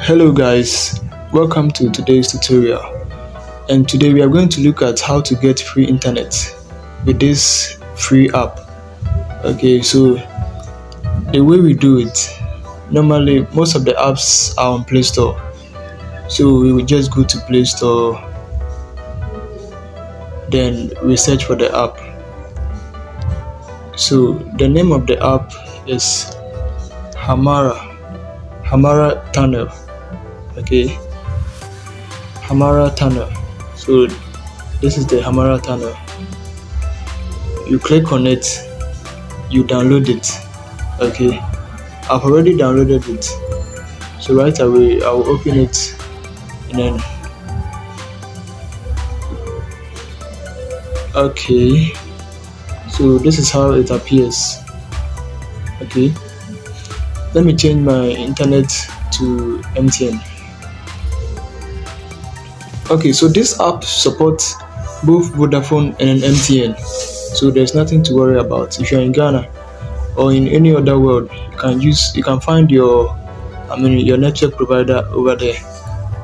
Hello guys, welcome to today's tutorial, and today we are going to look at how to get free internet with this free app. Okay, so the way we do it, normally most of the apps are on Play Store, so we will just go to Play Store, then we search for the app. So the name of the app is Hamara Tunnel. Okay, Hamara Tunnel. So this is the Hamara Tunnel. You click on it, you download it. Okay, I've already downloaded it, so right away I will open it, and then okay, so this is how it appears. Okay, let me change my internet to MTN. Okay, so this app supports both Vodafone and MTN, so there's nothing to worry about. If you're in Ghana or in any other world, you can find your network provider over there.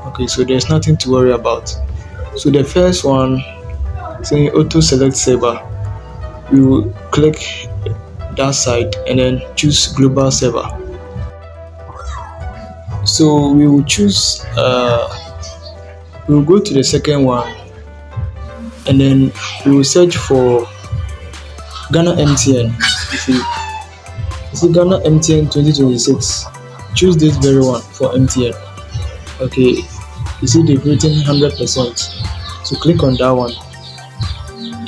Okay, so there's nothing to worry about. So the first one, saying auto select server, you click that side and then choose global server. So we will choose we will go to the second one, and then we will search for Ghana MTN. You see Ghana MTN 2026. Choose this very one for MTN. Okay, you see they've written 100%. So click on that one,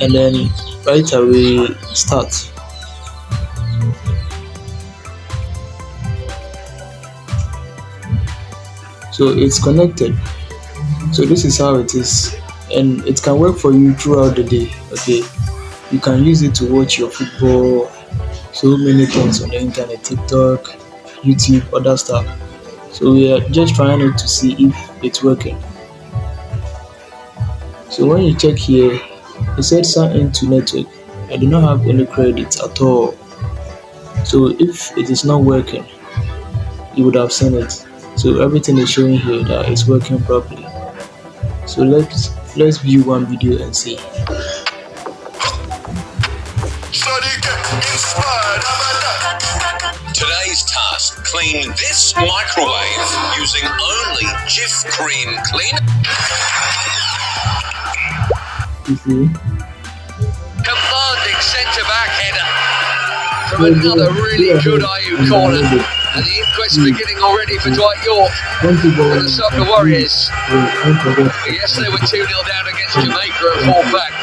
and then right away start. So it's connected. So this is how it is, and it can work for you throughout the day. Okay, you can use it to watch your football, so many things on the internet, TikTok, YouTube, other stuff. So we are just trying it to see if it's working. So when you check here, it said sign into network. I do not have any credit at all. So if it is not working, you would have seen it. So everything is showing here that it's working properly. So let's view one video and see. Today's task: clean this microwave using only Jif Cream Cleaner. You see? Commanding centre-back header from another really good IU corner. And the inquest's beginning already for Dwight York and the Soccer Warriors. Yes, they were 2-0 down against Jamaica at full back.